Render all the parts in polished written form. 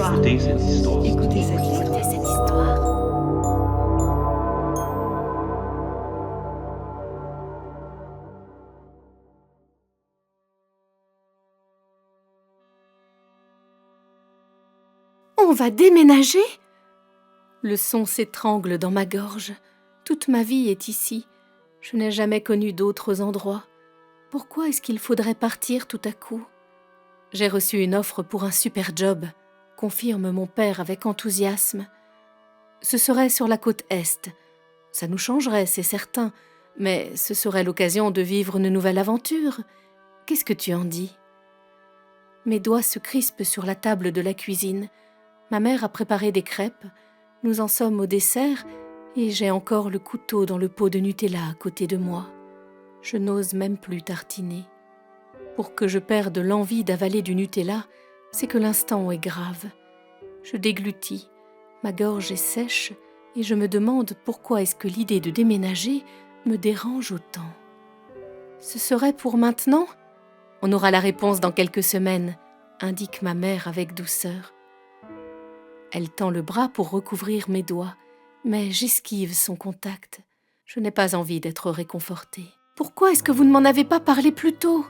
histoire. Écoutez cette histoire. Écoutez cette histoire. Écoutez cette histoire. On va déménager ? Le son s'étrangle dans ma gorge. Toute ma vie est ici. Je n'ai jamais connu d'autres endroits. Pourquoi est-ce qu'il faudrait partir tout à coup ? J'ai reçu une offre pour un super job, confirme mon père avec enthousiasme. Ce serait sur la côte Est. Ça nous changerait, c'est certain, mais ce serait l'occasion de vivre une nouvelle aventure. Qu'est-ce que tu en dis ? Mes doigts se crispent sur la table de la cuisine. Ma mère a préparé des crêpes. Nous en sommes au dessert et j'ai encore le couteau dans le pot de Nutella à côté de moi. Je n'ose même plus tartiner. Pour que je perde l'envie d'avaler du Nutella, c'est que l'instant est grave. Je déglutis, ma gorge est sèche et je me demande pourquoi est-ce que l'idée de déménager me dérange autant. Ce serait pour maintenant ? On aura la réponse dans quelques semaines, indique ma mère avec douceur. Elle tend le bras pour recouvrir mes doigts, mais j'esquive son contact. Je n'ai pas envie d'être réconfortée. Pourquoi est-ce que vous ne m'en avez pas parlé plus tôt ?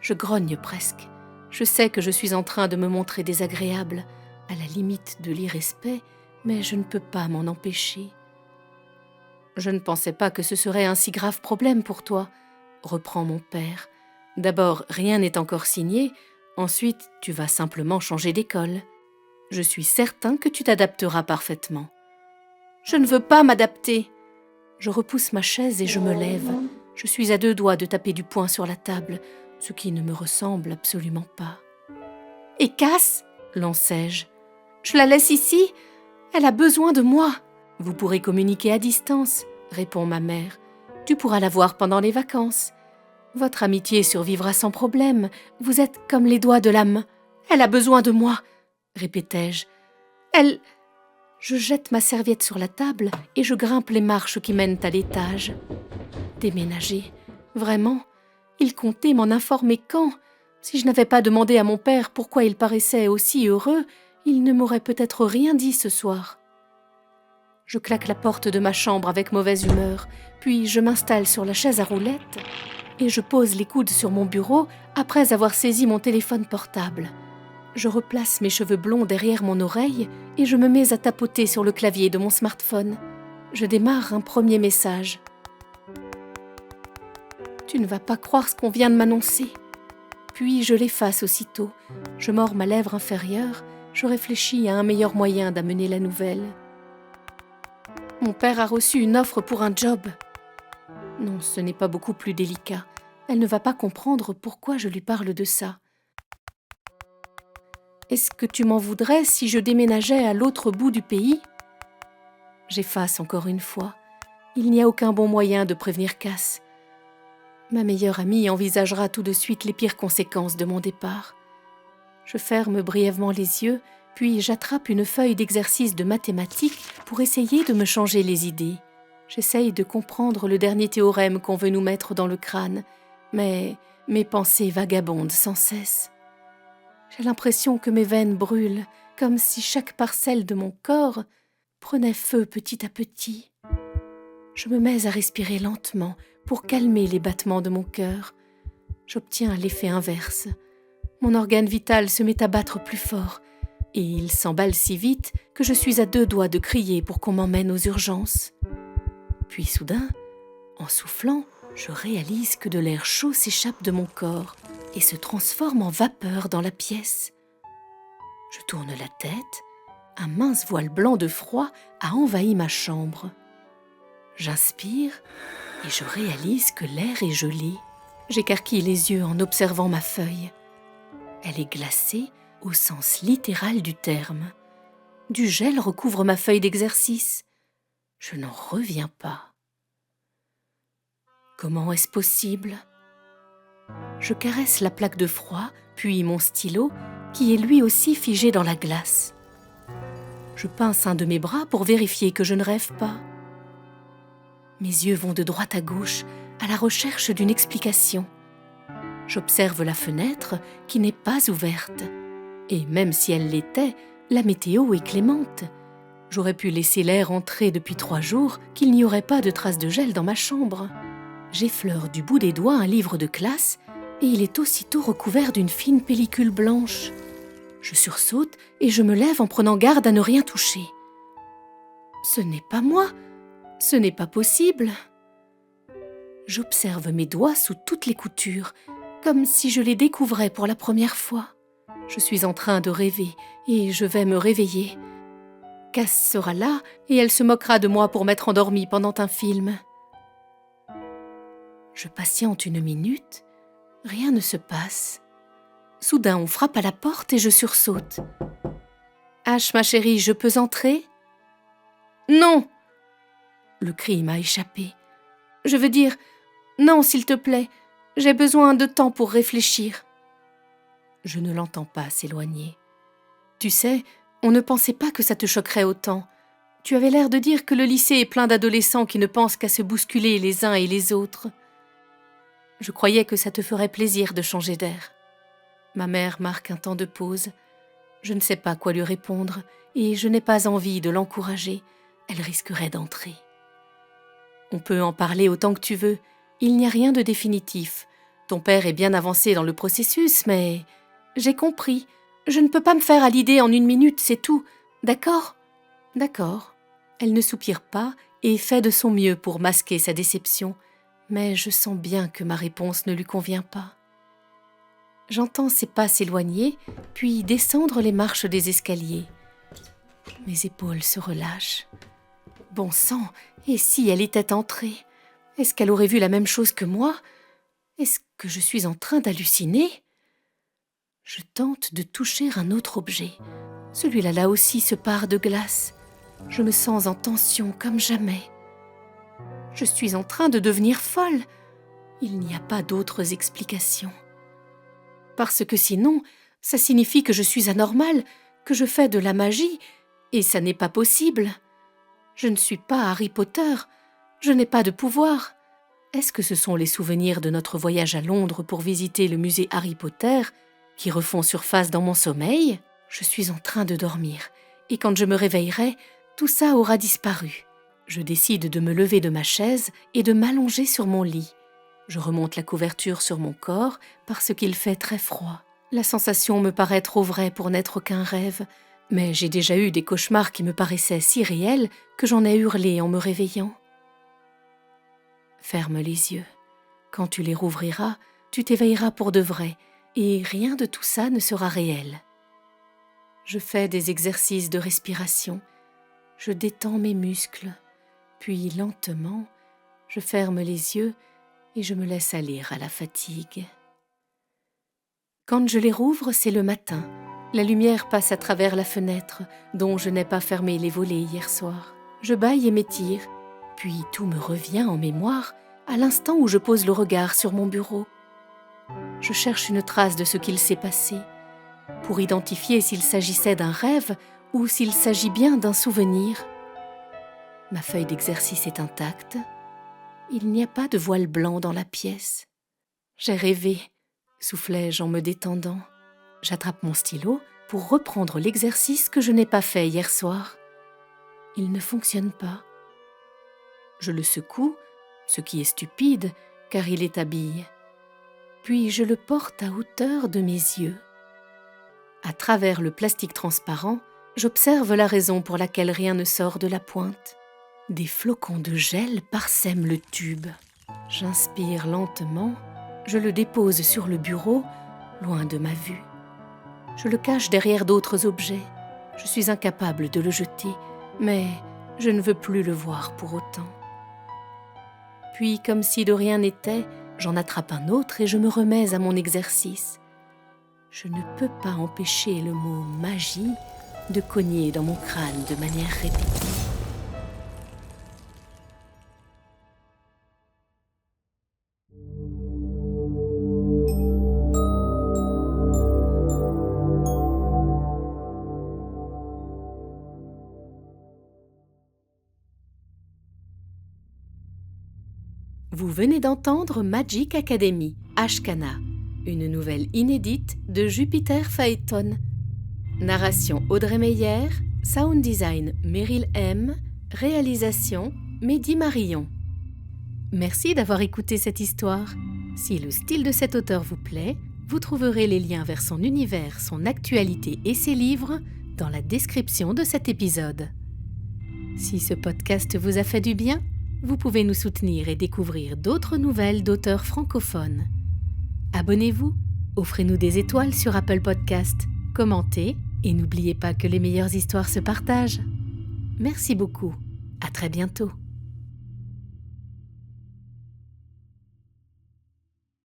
Je grogne presque. Je sais que je suis en train de me montrer désagréable, à la limite de l'irrespect, mais je ne peux pas m'en empêcher. Je ne pensais pas que ce serait un si grave problème pour toi, reprend mon père. D'abord, rien n'est encore signé, ensuite, tu vas simplement changer d'école. Je suis certain que tu t'adapteras parfaitement. Je ne veux pas m'adapter. Je repousse ma chaise et je me lève. Je suis à 2 doigts de taper du poing sur la table, ce qui ne me ressemble absolument pas. « Et Cass ?» lançai-je. « Je la laisse ici ? Elle a besoin de moi. »« Vous pourrez communiquer à distance, » répond ma mère. « Tu pourras la voir pendant les vacances. Votre amitié survivra sans problème. Vous êtes comme les doigts de la main. Elle a besoin de moi, » répétai-je. « Elle... » Je jette ma serviette sur la table et je grimpe les marches qui mènent à l'étage. Déménager, vraiment ? Il comptait m'en informer quand ? Si je n'avais pas demandé à mon père pourquoi il paraissait aussi heureux, il ne m'aurait peut-être rien dit ce soir. Je claque la porte de ma chambre avec mauvaise humeur, puis je m'installe sur la chaise à roulettes et je pose les coudes sur mon bureau après avoir saisi mon téléphone portable. Je replace mes cheveux blonds derrière mon oreille et je me mets à tapoter sur le clavier de mon smartphone. Je démarre un premier message. « Tu ne vas pas croire ce qu'on vient de m'annoncer. » Puis je l'efface aussitôt. Je mords ma lèvre inférieure. Je réfléchis à un meilleur moyen d'amener la nouvelle. « Mon père a reçu une offre pour un job. » Non, ce n'est pas beaucoup plus délicat. Elle ne va pas comprendre pourquoi je lui parle de ça. Est-ce que tu m'en voudrais si je déménageais à l'autre bout du pays ? J'efface encore une fois. Il n'y a aucun bon moyen de prévenir Cass. Ma meilleure amie envisagera tout de suite les pires conséquences de mon départ. Je ferme brièvement les yeux, puis j'attrape une feuille d'exercice de mathématiques pour essayer de me changer les idées. J'essaye de comprendre le dernier théorème qu'on veut nous mettre dans le crâne, mais mes pensées vagabondent sans cesse. J'ai l'impression que mes veines brûlent, comme si chaque parcelle de mon corps prenait feu petit à petit. Je me mets à respirer lentement pour calmer les battements de mon cœur. J'obtiens l'effet inverse. Mon organe vital se met à battre plus fort et il s'emballe si vite que je suis à 2 doigts de crier pour qu'on m'emmène aux urgences. Puis soudain, en soufflant, je réalise que de l'air chaud s'échappe de mon corps et se transforme en vapeur dans la pièce. Je tourne la tête, un mince voile blanc de froid a envahi ma chambre. J'inspire et je réalise que l'air est gelé. J'écarquille les yeux en observant ma feuille. Elle est glacée au sens littéral du terme. Du gel recouvre ma feuille d'exercice. Je n'en reviens pas. Comment est-ce possible ? Je caresse la plaque de froid, puis mon stylo, qui est lui aussi figé dans la glace. Je pince un de mes bras pour vérifier que je ne rêve pas. Mes yeux vont de droite à gauche, à la recherche d'une explication. J'observe la fenêtre qui n'est pas ouverte. Et même si elle l'était, La météo est clémente. J'aurais pu laisser l'air entrer depuis 3 jours, qu'il n'y aurait pas de traces de gel dans ma chambre. J'effleure du bout des doigts un livre de classe et il est aussitôt recouvert d'une fine pellicule blanche. Je sursaute et je me lève en prenant garde à ne rien toucher. Ce n'est pas moi, ce n'est pas possible. J'observe mes doigts sous toutes les coutures, comme si je les découvrais pour la première fois. Je suis en train de rêver et je vais me réveiller. Cass sera là et elle se moquera de moi pour m'être endormie pendant un film. Je patiente 1 minute, rien ne se passe. Soudain, on frappe à la porte et je sursaute. « Ash, ma chérie, je peux entrer ?»« Non !» Le cri m'a échappé. Je veux dire, non, s'il te plaît, j'ai besoin de temps pour réfléchir. Je ne l'entends pas s'éloigner. Tu sais, on ne pensait pas que ça te choquerait autant. Tu avais l'air de dire que le lycée est plein d'adolescents qui ne pensent qu'à se bousculer les uns et les autres. Je croyais que ça te ferait plaisir de changer d'air. Ma mère marque un temps de pause. Je ne sais pas quoi lui répondre et je n'ai pas envie de l'encourager. Elle risquerait d'entrer. On peut en parler autant que tu veux. Il n'y a rien de définitif. Ton père est bien avancé dans le processus, mais... J'ai compris. Je ne peux pas me faire à l'idée en 1 minute, c'est tout. D'accord ? D'accord. Elle ne soupire pas et fait de son mieux pour masquer sa déception. Mais je sens bien que ma réponse ne lui convient pas. J'entends ses pas s'éloigner, puis descendre les marches des escaliers. Mes épaules se relâchent. Bon sang, et si elle était entrée ? Est-ce qu'elle aurait vu la même chose que moi ? Est-ce que je suis en train d'halluciner ? Je tente de toucher un autre objet. Celui-là, là aussi, se pare de glace. Je me sens en tension comme jamais. Je suis en train de devenir folle. Il n'y a pas d'autres explications. Parce que sinon, ça signifie que je suis anormale, que je fais de la magie, et ça n'est pas possible. Je ne suis pas Harry Potter, je n'ai pas de pouvoir. Est-ce que ce sont les souvenirs de notre voyage à Londres pour visiter le musée Harry Potter qui refont surface dans mon sommeil ? Je suis en train de dormir, et quand je me réveillerai, tout ça aura disparu. Je décide de me lever de ma chaise et de m'allonger sur mon lit. Je remonte la couverture sur mon corps parce qu'il fait très froid. La sensation me paraît trop vraie pour n'être qu'un rêve, mais j'ai déjà eu des cauchemars qui me paraissaient si réels que j'en ai hurlé en me réveillant. Ferme les yeux. Quand tu les rouvriras, tu t'éveilleras pour de vrai et rien de tout ça ne sera réel. Je fais des exercices de respiration. Je détends mes muscles. Puis lentement, je ferme les yeux et je me laisse aller à la fatigue. Quand je les rouvre, c'est le matin. La lumière passe à travers la fenêtre, dont je n'ai pas fermé les volets hier soir. Je bâille et m'étire, puis tout me revient en mémoire à l'instant où je pose le regard sur mon bureau. Je cherche une trace de ce qu'il s'est passé, pour identifier s'il s'agissait d'un rêve ou s'il s'agit bien d'un souvenir. Ma feuille d'exercice est intacte. Il n'y a pas de voile blanc dans la pièce. J'ai rêvé, soufflai-je en me détendant. J'attrape mon stylo pour reprendre l'exercice que je n'ai pas fait hier soir. Il ne fonctionne pas. Je le secoue, ce qui est stupide, car il est à billes. Puis je le porte à hauteur de mes yeux. À travers le plastique transparent, j'observe la raison pour laquelle rien ne sort de la pointe. Des flocons de gel parsèment le tube. J'inspire lentement, je le dépose sur le bureau, loin de ma vue. Je le cache derrière d'autres objets. Je suis incapable de le jeter, mais je ne veux plus le voir pour autant. Puis, comme si de rien n'était, j'en attrape un autre et je me remets à mon exercice. Je ne peux pas empêcher le mot « magie » de cogner dans mon crâne de manière répétée. Vous venez d'entendre Magic Academy, Ashkana, une nouvelle inédite de Jupiter Phaeton. Narration Audrey Meyer, sound design Meryl M, réalisation Mehdi Marillon. Merci d'avoir écouté cette histoire. Si le style de cet auteur vous plaît, vous trouverez les liens vers son univers, son actualité et ses livres dans la description de cet épisode. Si ce podcast vous a fait du bien, vous pouvez nous soutenir et découvrir d'autres nouvelles d'auteurs francophones. Abonnez-vous, offrez-nous des étoiles sur Apple Podcast, commentez et n'oubliez pas que les meilleures histoires se partagent. Merci beaucoup, à très bientôt.